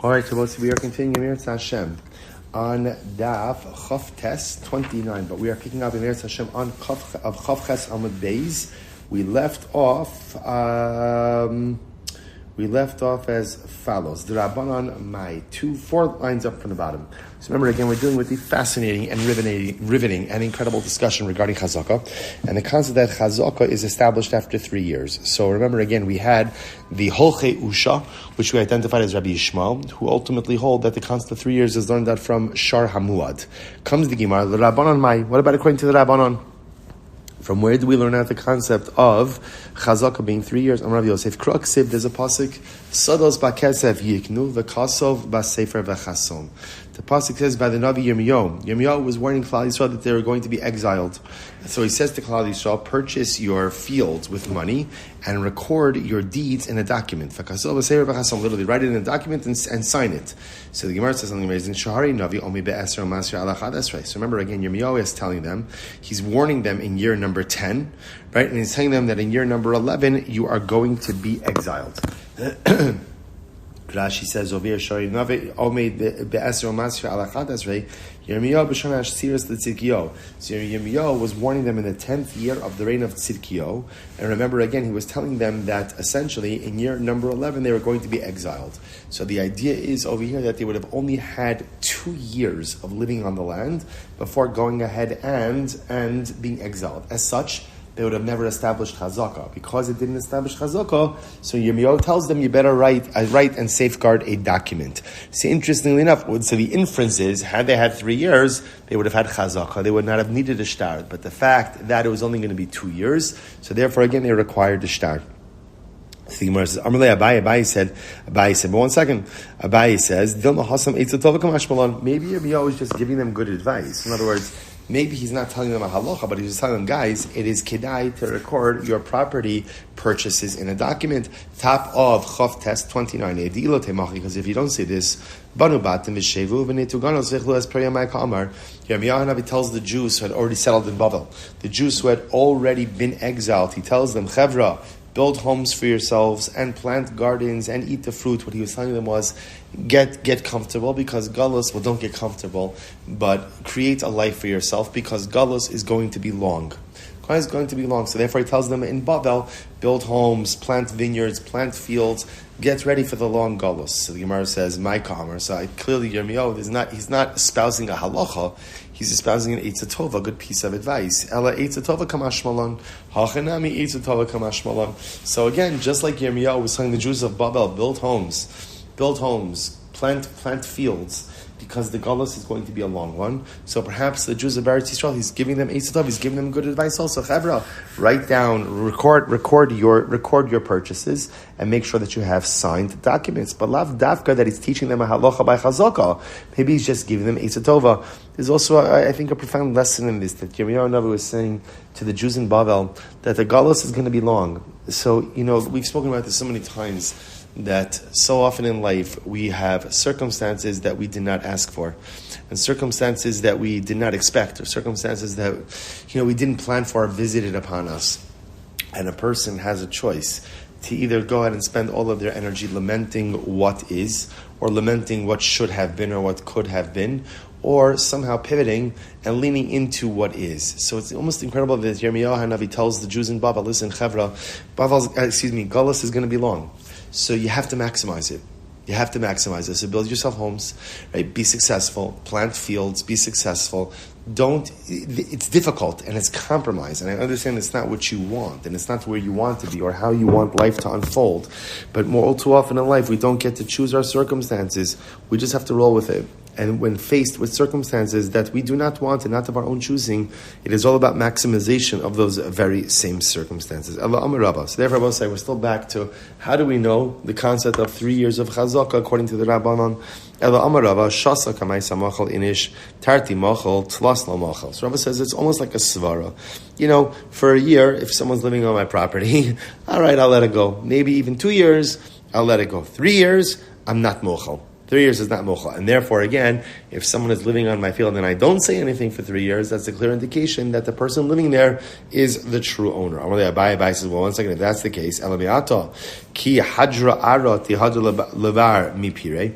All right, so we are continuing Eretz Hashem on Daf Chaf Tes 29, but we are picking up Eretz Hashem on Chaf Ches Amud Beis. We left off as follows: the Rabbanon Mai, 4 lines up from the bottom. So remember, again, we're dealing with the fascinating and riveting and incredible discussion regarding Chazaka, and the concept that Chazaka is established after 3 years. So remember, again, we had the Holche Usha, which we identified as Rabbi Shmuel, who ultimately hold that the concept of 3 years is learned out from Shar Hamuad. Comes the Gemara, the Rabbanon Mai. What about according to the Rabbanon? From where do we learn out the concept of Chazaka being 3 years? Amar Rav Yosef, Kruksiv, there's a pasuk, Sados ba'kesef yiknu, v'kasov ba'sefer v'chasom. The pasuk says by the Navi Yirmiyahu. Yirmiyahu was warning Klal Yisrael that they were going to be exiled. So he says to Klal Yisrael, purchase your fields with money and record your deeds in a document. V'kasov ba'sefer v'chasom, literally write it in a document and sign it. So the Gemara says something amazing. Shahari Navi omi be'esra masra ala chad esrei. So remember again, Yirmiyahu is telling them, he's warning them in year number 10, right? And he's telling them that in year number 11, you are going to be exiled. Rashi says over here, so Yirmiyahu was warning them in the 10th year of the reign of Tzidkiyahu. And remember again, he was telling them that essentially in year number 11, they were going to be exiled. So the idea is over here that they would have only had 2 years of living on the land before going ahead and being exiled. As such, they would have never established Chazaka. Because it didn't establish Chazaka, so Yirmiyahu tells them you better write and safeguard a document. See, interestingly enough, so the inference is, had they had 3 years, they would have had Chazaka. They would not have needed a shtar. But the fact that it was only going to be 2 years, so therefore again they required a shtar. The Gemara says, Abaye said, but 1 second. Abaye says, maybe Yirmiyahu was just giving them good advice. In other words, maybe he's not telling them a halacha, but he's just telling them, guys, it is kedai to record your property purchases in a document. Top of Chaf Tes 29. Because if you don't say this, Yirmiyahu tells the Jews who had already settled in Bava, the Jews who had already been exiled, he tells them, Chevra, build homes for yourselves and plant gardens and eat the fruit. What he was telling them was, get comfortable because Galus, well, don't get comfortable, but create a life for yourself because Galus is going to be long. Galus is going to be long. So therefore he tells them in Bavel, build homes, plant vineyards, plant fields, get ready for the long Galus. So the Gemara says, my Kamer. So clearly Yirmiyahu he's not espousing a halacha, he's espousing an Eitzah Tova, a good piece of advice. Ela Eitzah Tova kamash malon, hachanami Eitzah Tova kamash malon. So again, just like Yirmiyahu was telling the Jews of Bavel, build homes, plant fields, because the Galus is going to be a long one. So perhaps the Jews of Eretz Yisrael, he's giving them Eitzah Tov, he's giving them good advice also. Chavra, write down, record your purchases, and make sure that you have signed documents. But lav dafka that he's teaching them a halacha by chazaka. Maybe he's just giving them Eitzah Tova. There's also, I think, a profound lesson in this, that Yirmiyahu Navi was saying to the Jews in Bavel that the Galus is going to be long. So, we've spoken about this so many times, that so often in life we have circumstances that we did not ask for, and circumstances that we did not expect, or circumstances that we didn't plan for are visited upon us. And a person has a choice to either go ahead and spend all of their energy lamenting what is, or lamenting what should have been or what could have been, or somehow pivoting and leaning into what is. So it's almost incredible that Yirmiyahu Navi tells the Jews in Bava, listen, Chevra, Galus is going to be long. So you have to maximize it. You have to maximize it. So build yourself homes, right? Be successful. Plant fields. Be successful. It's difficult and it's compromise. And I understand it's not what you want and it's not where you want to be or how you want life to unfold. But all too often in life, we don't get to choose our circumstances. We just have to roll with it. And when faced with circumstances that we do not want and not of our own choosing, it is all about maximization of those very same circumstances. So therefore, I will say we're still back to how do we know the concept of 3 years of chazaka according to the Rabbanon. So Rabbi says it's almost like a svara. For a year, if someone's living on my property, all right, I'll let it go. Maybe even 2 years, I'll let it go. 3 years, I'm not mochel. 3 years is not mochel. And therefore, again, if someone is living on my field and I don't say anything for 3 years, that's a clear indication that the person living there is the true owner. Abai says, well, 1 second, if that's the case, ki hadra ara ti hadra levar mi pire.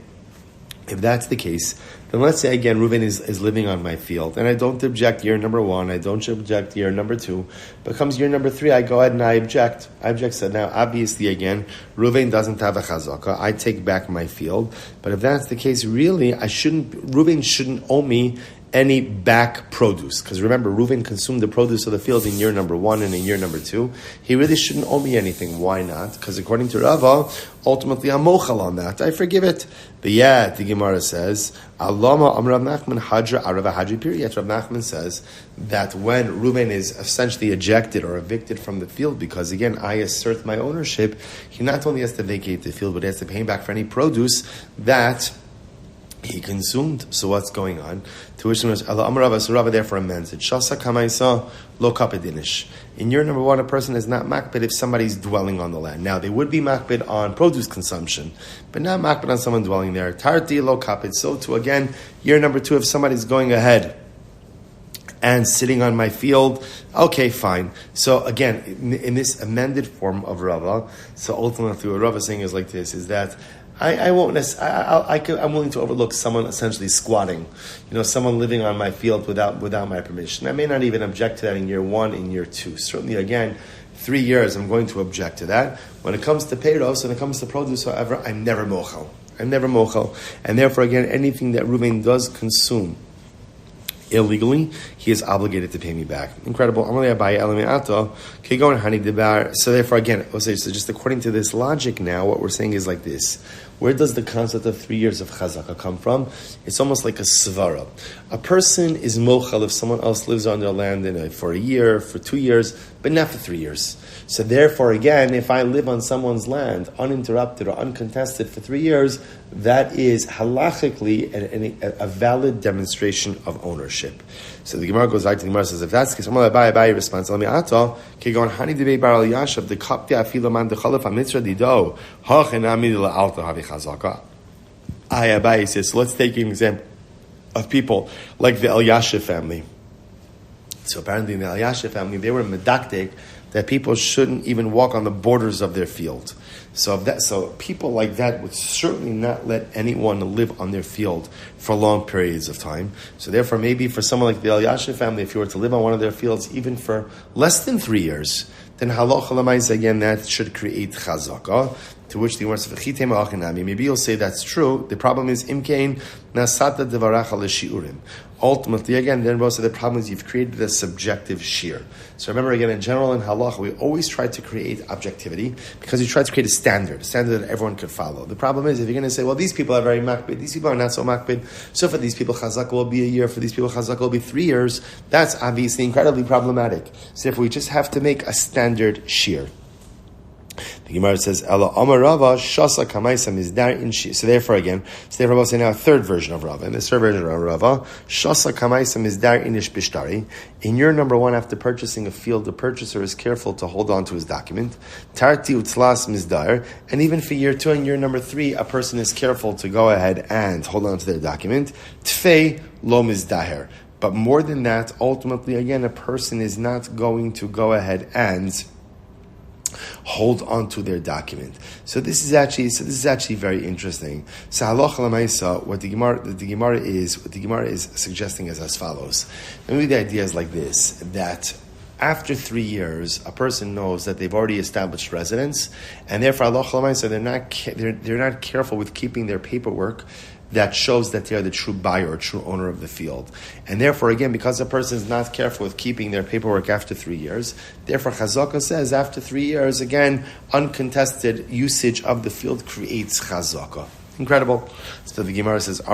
If that's the case, then let's say again, Reuven is living on my field, and I don't object year number 1, I don't object year number 2, but comes year number 3, I go ahead and I object. So now, obviously again, Reuven doesn't have a chazaka, I take back my field, but if that's the case, really, Reuven shouldn't owe me any back produce. Because remember, Reuven consumed the produce of the field in year number 1 and in year number 2. He really shouldn't owe me anything. Why not? Because according to Rava, ultimately I'm mochel on that. I forgive it. But yet, the Gemara says, Alama Rav Nachman Hadra Arava Hadri period. Rav Nachman says that when Reuven is essentially ejected or evicted from the field, because again, I assert my ownership, he not only has to vacate the field, but he has to pay him back for any produce that he consumed. So what's going on? To which Rava therefore amends it. Shasa kamaisa lo kapedinish. In year number 1, a person is not makbid if somebody's dwelling on the land. Now they would be makbid on produce consumption, but not makbid on someone dwelling there. Tarti lo kaped. So to again, year number 2, if somebody's going ahead and sitting on my field, okay, fine. So again, in this amended form of Rava, so ultimately what Rava is saying is like this, is that I'm willing to overlook someone essentially squatting, someone living on my field without my permission. I may not even object to that in year 1, in year 2. Certainly, again, 3 years, I'm going to object to that. When it comes to peiros, when it comes to produce, however, I'm never mochel. And therefore, again, anything that Reuven does consume illegally, he is obligated to pay me back. Incredible. So therefore, again, so just according to this logic now, what we're saying is like this. Where does the concept of 3 years of chazaka come from? It's almost like a svara. A person is mochel if someone else lives on their land for a year, for 2 years, but not for 3 years. So therefore, again, if I live on someone's land uninterrupted or uncontested for 3 years, that is halachically a valid demonstration of ownership. So the Gemara goes back to the Gemara says, if that's the case, Abai responds, Abai says, so let's take an example of people like the Elyashiv family. So apparently in the Elyashiv family, they were medaktik that people shouldn't even walk on the borders of their field. So people like that would certainly not let anyone live on their field for long periods of time. So therefore, maybe for someone like the Elyashiv family, if you were to live on one of their fields even for less than 3 years, then halacha l'maisa, again, that should create chazaka. To which the Gemara says, maybe you'll say that's true. The problem is, imkein nasata devaracha l'shiurim. Ultimately, again, then most of the problem is you've created a subjective shear. So remember, again, in general in halacha, we always try to create objectivity because we try to create a standard that everyone could follow. The problem is, if you're going to say, well, these people are very makbid, these people are not so makbid, so for these people, chazaka will be a year, for these people, chazaka will be 3 years, that's obviously incredibly problematic. So if we just have to make a standard shear. The Gemara says, "Ela Amar Rava Shasa Kamaisam is there in she." So therefore, we'll say now a third version of Rava. And this third version of Rava, Shasa Kamaisam is there in ish bishtari. In year number 1, after purchasing a field, the purchaser is careful to hold on to his document. Tarti utzlas mizdar, and even for year 2 and year number 3, a person is careful to go ahead and hold on to their document. Tfei lo mizdaher. But more than that, ultimately, again, a person is not going to go ahead and hold on to their document. So this is actually very interesting. So halacha l'maisa, what the Gemara is suggesting is as follows. Maybe the idea is like this: that after 3 years, a person knows that they've already established residence, and therefore halacha l'maisa, they're not careful with keeping their paperwork that shows that they are the true buyer or true owner of the field. And therefore, again, because a person is not careful with keeping their paperwork after 3 years, therefore Chazaka says after 3 years, again, uncontested usage of the field creates Chazaka. Incredible. So the Gemara says, if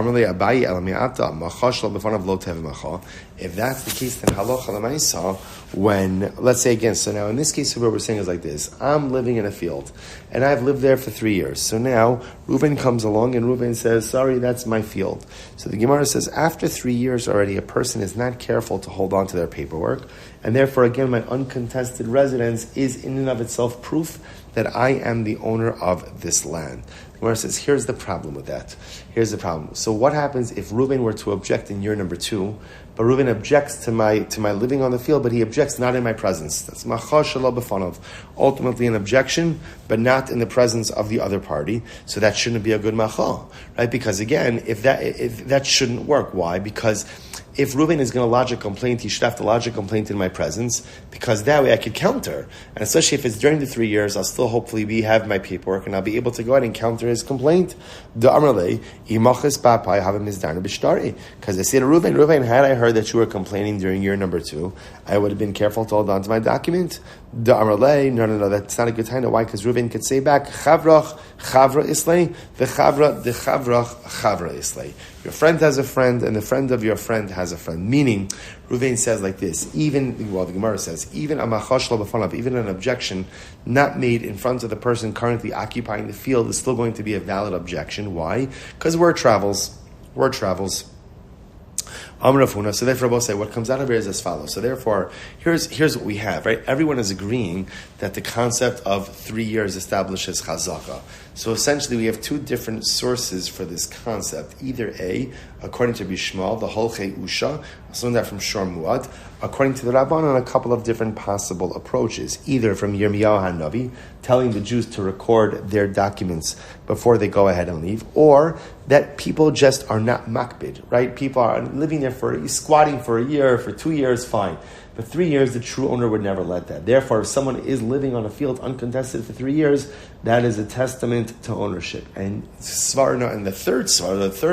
that's the case, then halacha l'maisa, when, let's say again, so now in this case, what we're saying is like this: I'm living in a field, and I've lived there for 3 years. So now, Reuven comes along, and Reuven says, sorry, that's my field. So the Gemara says, after 3 years already, a person is not careful to hold on to their paperwork, and therefore, again, my uncontested residence is in and of itself proof that I am the owner of this land. Gemara says, here's the problem with that. Here's the problem. So what happens if Reuven were to object in year number 2, but Reuven objects to my living on the field, but he objects not in my presence? That's macha shelo b'fanav. Ultimately an objection, but not in the presence of the other party. So that shouldn't be a good macha, right? Because again, if that shouldn't work. Why? Because if Reuven is going to lodge a complaint, he should have to lodge a complaint in my presence, because that way I could counter. And especially if it's during the 3 years, I'll still hopefully have my paperwork and I'll be able to go ahead and counter his complaint. Because I say to Reuven, had I heard that you were complaining during year number 2, I would have been careful to hold on to my document. No, that's not a good time. Why? Because Reuven could say back, Chavrach, Chavra Islay, the Chavra Islay. Your friend has a friend, and the friend of your friend has a friend. Meaning, Reuven says like this, the Gemara says, even an objection not made in front of the person currently occupying the field is still going to be a valid objection. Why? Because word travels. So therefore, Rabbi say what comes out of here is as follows. So therefore, here's what we have, right? Everyone is agreeing that the concept of 3 years establishes chazaka. So essentially, we have 2 different sources for this concept. Either A, according to Rabbi Shmuel, the holchei usha, I learned that from Shor Muad. According to the Rabban, a couple of different possible approaches. Either from Yirmiyahu HaNavi, telling the Jews to record their documents before they go ahead and leave, or that people just are not makbid, right? People are living there squatting for a year, for 2 years, fine. But 3 years, the true owner would never let that. Therefore, if someone is living on a field uncontested for 3 years, that is a testament to ownership. And Svarna, and the third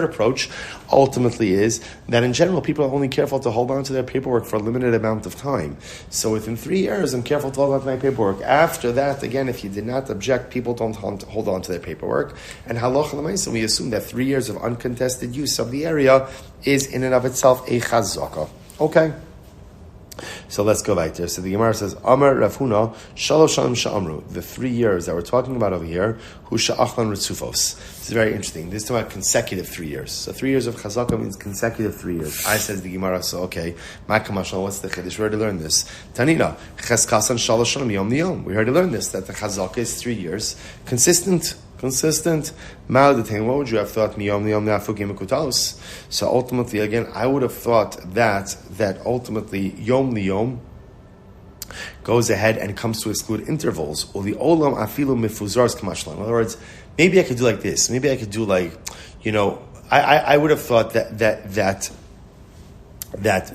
approach, ultimately is that in general, people are only careful to hold on to their paperwork for a limited amount of time. So within 3 years, I'm careful to hold on to my paperwork. After that, again, if you did not object, people don't hold on to their paperwork. And halacha l'maisa, we assume that 3 years of uncontested use of the area is in and of itself a chazaka. Okay. So let's go back there. So the Gemara says, Amar Rav Huna, Shalosh Shanim Sha'amru. The 3 years that we're talking about over here, Hu Sha'achlan Ritzufos. This is very interesting. This is about consecutive 3 years. So 3 years of Chazaka means consecutive 3 years. I says the Gemara, so okay, Makamashal, what's the Chiddush? We already learned this. Tanina, Cheskasan Shalosh Shanim Yom Niyom. We already learned this, that the Chazaka is 3 years. Consistent. What would you have thought? So ultimately, again, I would have thought that ultimately Yom Liyom goes ahead and comes to exclude intervals. In other words, maybe I could do like this. Maybe I could do like, I would have thought that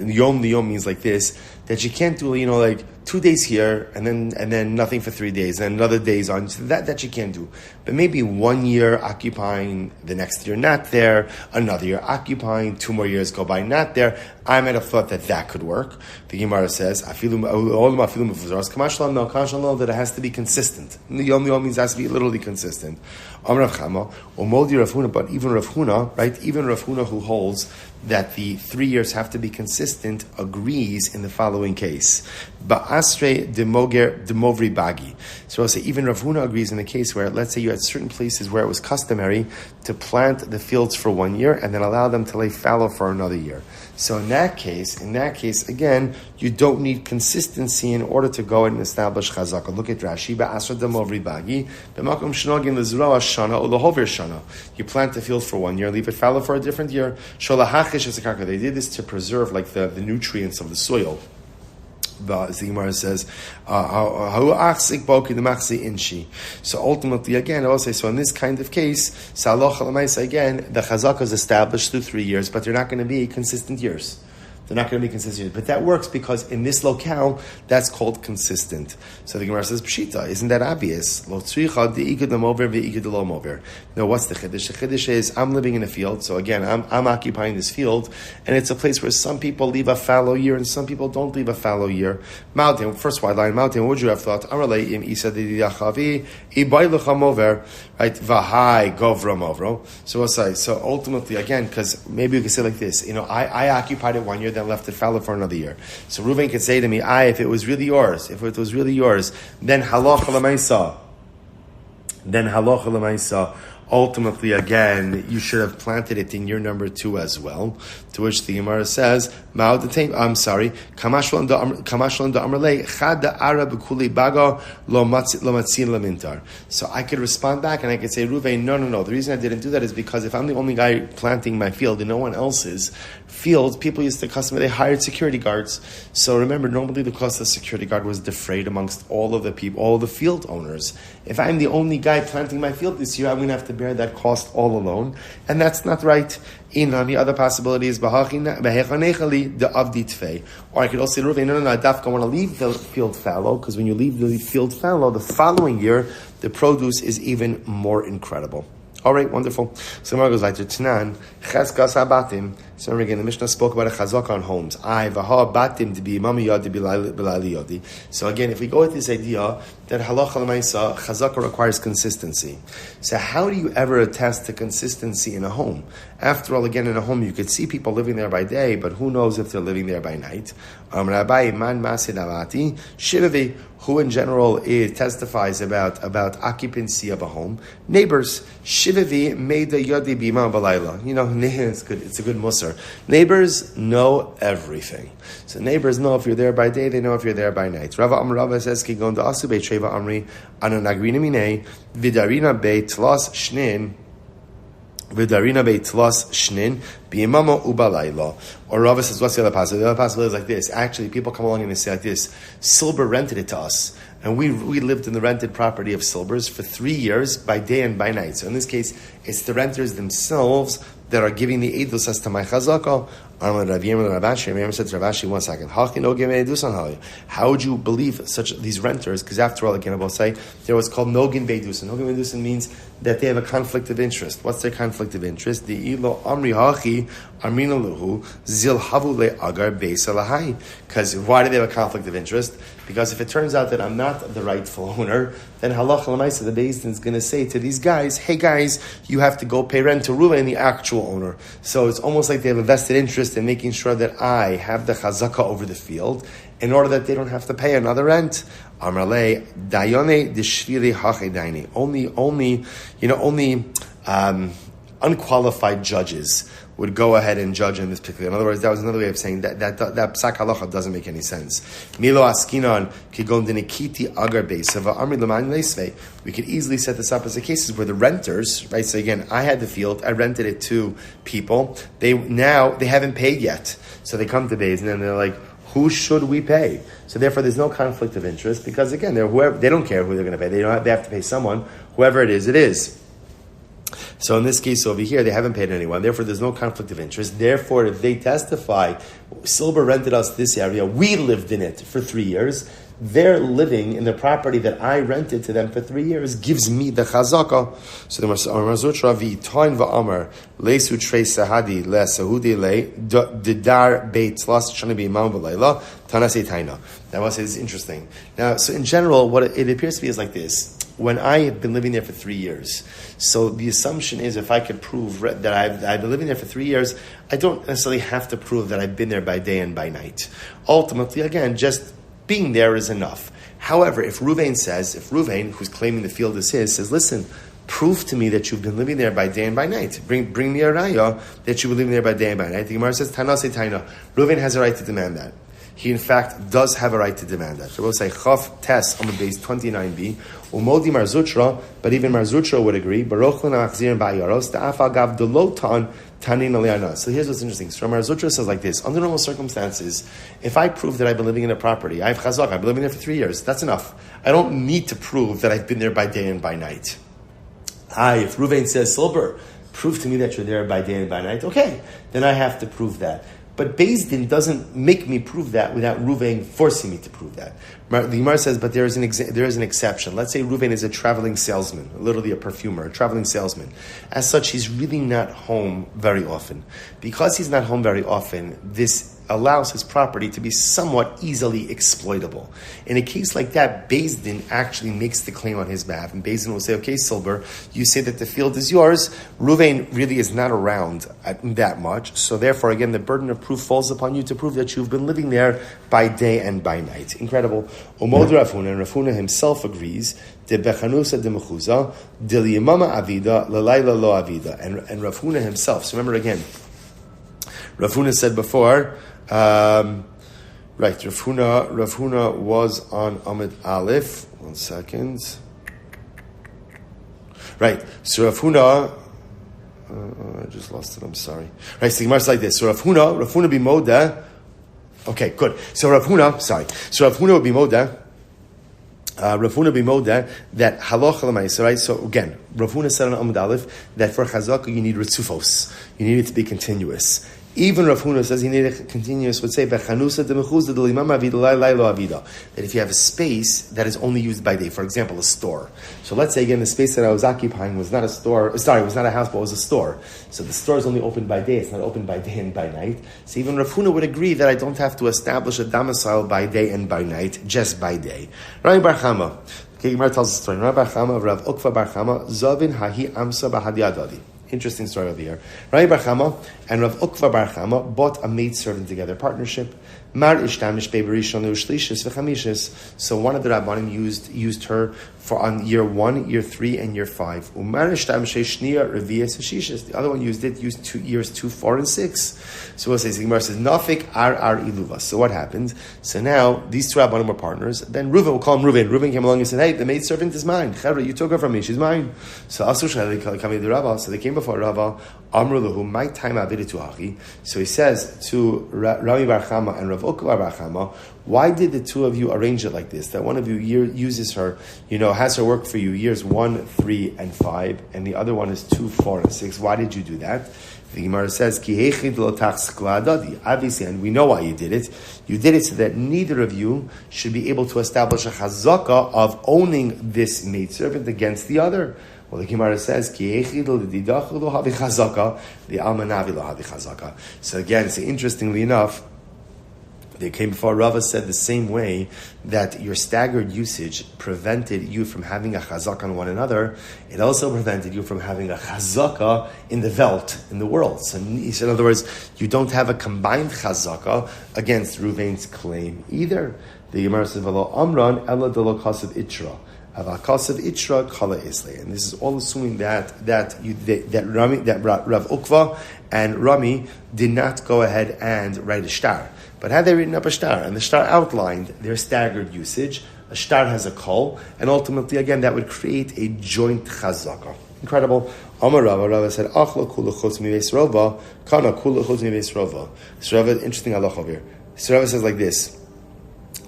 Yom Liyom means like this, that you can't do, like 2 days here and then nothing for 3 days and another days on. That you can't do. But maybe 1 year occupying, the next year not there, another year occupying, 2 more years go by not there. I might have thought that could work. The Gemara says, that it has to be consistent. Yom Yom means it has to be literally consistent. But even Rav Huna, right? Even Rav Huna, who holds that the 3 years have to be consistent, agrees in the following case. Ba'asre demovri bagi. So I'll say even Rav Huna agrees in the case where, let's say you had certain places where it was customary to plant the fields for 1 year and then allow them to lay fallow for another year. So in that case, again, you don't need consistency in order to go and establish chazaka. Look at Rashi. Ba'asra demovri bagi. B'makom shenogin lezroa shana or lehover shana. You plant the field for 1 year, leave it fallow for a different year. Sholahachish es karka. They did this to preserve like the nutrients of the soil. The Gemara says, so ultimately, again, I will say, so in this kind of case, again, the chazaka is established through 3 years, but they're not going to be consistent years. They're not going to be consistent. But that works because in this locale, that's called consistent. So the Gemara says, Pshita, isn't that obvious? No, what's the Chiddush? The Chiddush is, I'm living in a field, so again, I'm occupying this field, and it's a place where some people leave a fallow year, and some people don't leave a fallow year. First white line, what would you have thought? Right? Vahai govra movro. So we'll say, so ultimately, again, because maybe we can say like this, I occupied it 1 year, then left it fallow for another year. So Reuven could say to me, if it was really yours, then halacha l'maisa. ultimately, again, you should have planted it in year number 2 as well. To which the Gemara says, I'm sorry, Kamashlan da Amrle, Chad Ara Bekuli Baga Lo Matzin Lamintar. So I could respond back and I could say, Ruvain, no. The reason I didn't do that is because if I'm the only guy planting my field and no one else's field, people used to they hired security guards. So remember, normally the cost of the security guard was defrayed amongst all of the people, all of the field owners. If I'm the only guy planting my field this year, I'm going to have to bear that cost all alone. And that's not right. The other possibility is, or I could also say, no, I want to leave the field fallow, because when you leave the field fallow, the following year, the produce is even more incredible. All right, wonderful. So Gemara goes like to Tanan, Cheskas habatim. So remember again, the Mishnah spoke about a chazaka on homes. Vaha batim to be imami yadi bilali yadi. So again, if we go with this idea that halacha l'maisa, chazaka requires consistency. So how do you ever attest to consistency in a home? After all, again, in a home, you could see people living there by day, but who knows if they're living there by night? Rabbi man masid avati shivavi. Who in general testifies about occupancy of a home? Neighbors. Shivavi meida yadi bima balayla. It's good. It's a good musar. Neighbors know everything. So neighbors know if you're there by day, they know if you're there by night. Rava says, Ki gon da asu beit sheva amri, ananagrina mine, vidarina beit tlas shnin, V'darina beitlas shnin b'imama ubalayla. Or Rava says, what's the other possibility? The other possibility is like this. Actually, people come along and they say like this: Silber rented it to us, and we lived in the rented property of Silber's for 3 years by day and by night. So in this case, it's the renters themselves that are giving the edus as to my chazaka. Rabbi said to Rav, 1 second. How would you believe these renters? Because after all, again, I will say, there was called Nogin Beidusan. Nogin Beidusan means that they have a conflict of interest. What's their conflict of interest? The ilo amri hachi amrina luhu zil havu le agar beisalahai. Because why do they have a conflict of interest? Because if it turns out that I'm not the rightful owner, then halacha l'maisa, the Beis Din is going to say to these guys, hey guys, you have to go pay rent to Ruvain, the actual owner. So it's almost like they have a vested interest in making sure that I have the chazaka over the field in order that they don't have to pay another rent. Amrale dayone deshvili hache daini. Only unqualified judges would go ahead and judge in this particular. In other words, that was another way of saying that psak halacha doesn't make any sense. Milo askinan kigon denikiti agar beisava amri l'man leisvei. We could easily set this up as the cases where the renters, right? So again, I had the field, I rented it to people. They haven't paid yet, so they come to Beis and then they're like, who should we pay? So therefore, there's no conflict of interest because again, they don't care who they're going to pay. They have to pay someone, whoever it is. It is. So in this case over here, they haven't paid anyone. Therefore, there's no conflict of interest. Therefore, if they testify, Silber rented us this area, we lived in it for 3 years, they're living in the property that I rented to them for 3 years, gives me the chazaka. So the Marzutra v'itoin v'amar lesu trei sahadi le sahudi le didar beit tlas shani b'imam v'layla tanasei taina. That was interesting. Now, so in general, what it appears to be is like this. When I have been living there for 3 years, so the assumption is if I could prove that I've been living there for 3 years, I don't necessarily have to prove that I've been there by day and by night. Ultimately, again, just being there is enough. However, if Ruvain, who's claiming the field is his, says, listen, prove to me that you've been living there by day and by night. Bring me a raya that you've been living there by day and by night. The Gemara says, Tana se taina. Ruvain has a right to demand that. He, in fact, does have a right to demand that. So we'll say, Chaf Tes on the base 29b, Umodi Marzutra, but even Marzutra would agree, Baruch Lana Achzirin Ba'yaros, Ta'afal Gav Delotan Tanin Aliana. So here's what's interesting. So Marzutra says like this, under normal circumstances, if I prove that I've been living in a property, I have chazak, I've been living there for 3 years, that's enough. I don't need to prove that I've been there by day and by night. If Ruvain says, Silber, prove to me that you're there by day and by night, okay, then I have to prove that. But Beis Din doesn't make me prove that without Ruvain forcing me to prove that. The Gemara says, but there is an exception. Let's say Ruvain is a traveling salesman, literally a perfumer, a traveling salesman. As such, he's really not home very often. Because he's not home very often, this allows his property to be somewhat easily exploitable. In a case like that, Beis Din actually makes the claim on his behalf, and Beis Din will say, okay, Silber, you say that the field is yours. Ruvain really is not around that much, so therefore, again, the burden of proof falls upon you to prove that you've been living there by day and by night. Incredible. Umod Rav Huna, and Rav Huna himself agrees, de bechanusa de mechuza, de liyamama avida, lelayla lo avida. And Rav Huna himself, so remember again, Rav Huna said before, right, Rav Huna was on Amid Aleph. 1 second. Right, so Rav Huna, I just lost it, I'm sorry. Right, so the Gemara is like this. So Rav Huna be moda. Okay, good. So Rav Huna would be moda. Rav Huna be moda that halacha l'maisa, right? So again, Rav Huna said on Amid Aleph that for chazaka you need ritzufos. You need it to be continuous. Even Rav Huna says he needed a continuous, would say, that if you have a space that is only used by day, for example, a store. So let's say again, the space that I was occupying was not a store, it was not a house, but it was a store. So the store is only open by day, it's not open by day and by night. So even Rav Huna would agree that I don't have to establish a domicile by day and by night, just by day. Rabbi Bar Chama, Gemara tells the story. Rabbi Bar Chama, Rav Ukva Bar Chama, Zavin Hahi Amsa Bahadiyadadi. Interesting story over here. Rabbi Bar Chama and Rav Ukva Bar Chama bought a maidservant together, partnership. Mar ishtamish beberishon u'shlishis v'chamishis. So one of the Rabbanim used her for on year 1, year 3, and year 5. Umar ishtamish shniya revias v'shishis. The other one used 2 years 2, 4, and 6. So we'll say, the Gemara says, Nafik ar iluva. So what happened? So now these two Rabbanim were partners. Then Reuven, we'll call him Reuven. Reuven came along and said, hey, the maidservant is mine. Chevra, you took her from me, she's mine. So Asu Shali Kami the Rabba. So they came before Rabba. Amru lahu, my time aviditu hachi. So he says to Rabbi Bar Chama and Rav Ukva Bar Chama, why did the two of you arrange it like this? That one of you uses her, has her work for you years 1, 3, and 5, and the other one is 2, 4, and 6. Why did you do that? The Gemara says, obviously, and we know why you did it. You did it so that neither of you should be able to establish a chazaka of owning this maidservant against the other. Well, the Gemara says, so again, interestingly enough, they came before Rava said the same way that your staggered usage prevented you from having a chazaka on one another. It also prevented you from having a chazaka in the Welt, in the world. So in other words, you don't have a combined chazaka against Reuven's claim either. The Gemara says, "V'lo amran ela delo kasav itra." Avakasav itra kala isle, and this is all assuming that Rav Ukva and Rami did not go ahead and write a shtar. But had they written up a shtar, and the shtar outlined their staggered usage, a shtar has a kol, and ultimately, again, that would create a joint chazaka. Incredible. Amar Rava said, Achla kula chutz miveis rova, kana kula chutz miveis rova. So Rava, interesting halach over here. So Rava says like this.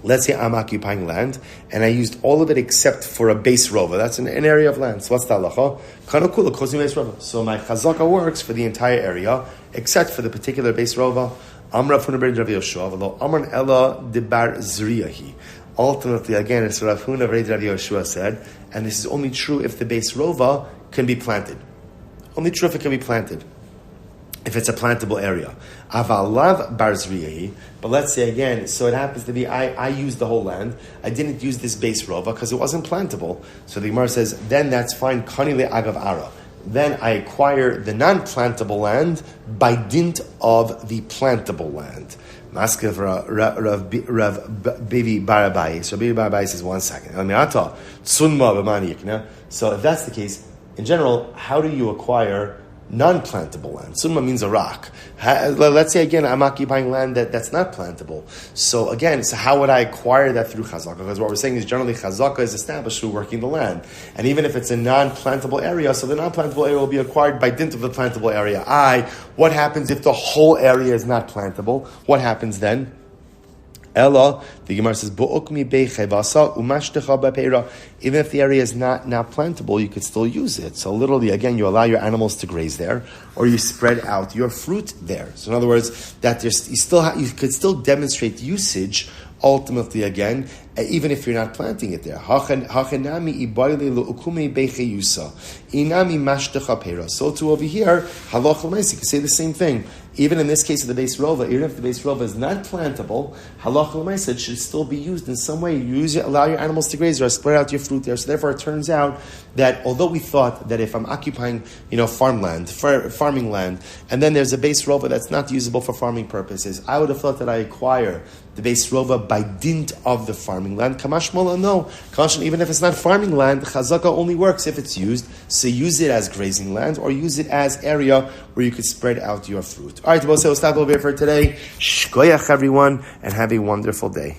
Let's say I'm occupying land, and I used all of it except for a base rova. That's an area of land. So what's the halacha? Kana kula chutz miveis rova. So my chazaka works for the entire area, except for the particular base rova. Amra Rav Huna ben Rav Yoshua, v'lo Amran ela debar zriyahi. Ultimately, again, it's Rav Huna ben Rav Yoshua said, and this is only true if the base rova can be planted. Only true if it can be planted. If it's a plantable area. Avalav bar zriyahi. But let's say again, so it happens to be, I used the whole land. I didn't use this base rova because it wasn't plantable. So the Gemara says, then that's fine. Kanile agav ara. Then I acquire the non-plantable land by dint of the plantable land. Maskav Rav Bibi Barabai. So Bibi Barabai says, 1 second. So if that's the case, in general, how do you acquire non-plantable land? Summa means a rock. Let's say again, I'm occupying land that's not plantable. So again, how would I acquire that through chazaka? Because what we're saying is generally chazaka is established through working the land. And even if it's a non-plantable area, so the non-plantable area will be acquired by dint of the plantable area. What happens if the whole area is not plantable? What happens then? Ella, the Gemara says, even if the area is not plantable, you could still use it. So literally, again, you allow your animals to graze there, or you spread out your fruit there. So in other words, that you could still demonstrate usage, ultimately again, even if you're not planting it there. Hachenami ibayli lu'ukume becheyusa. Inami mashtacha pera. So too over here, halach l'maisi, you can say the same thing. Even in this case of the Beis Rova, even if the Beis Rova is not plantable, halach l'maisa, it should still be used in some way. Allow your animals to graze there, spread out your fruit there. So therefore, it turns out that although we thought that if I'm occupying, farming land, and then there's a Beis Rova that's not usable for farming purposes, I would have thought that I acquire the Beis Rova by dint of the farming land. Kamash Mola, no. Even if it's not farming land, chazaka only works if it's used. So use it as grazing land or use it as area where you could spread out your fruit. All right, we'll stop over here for today. Shkoyach everyone, and have a wonderful day.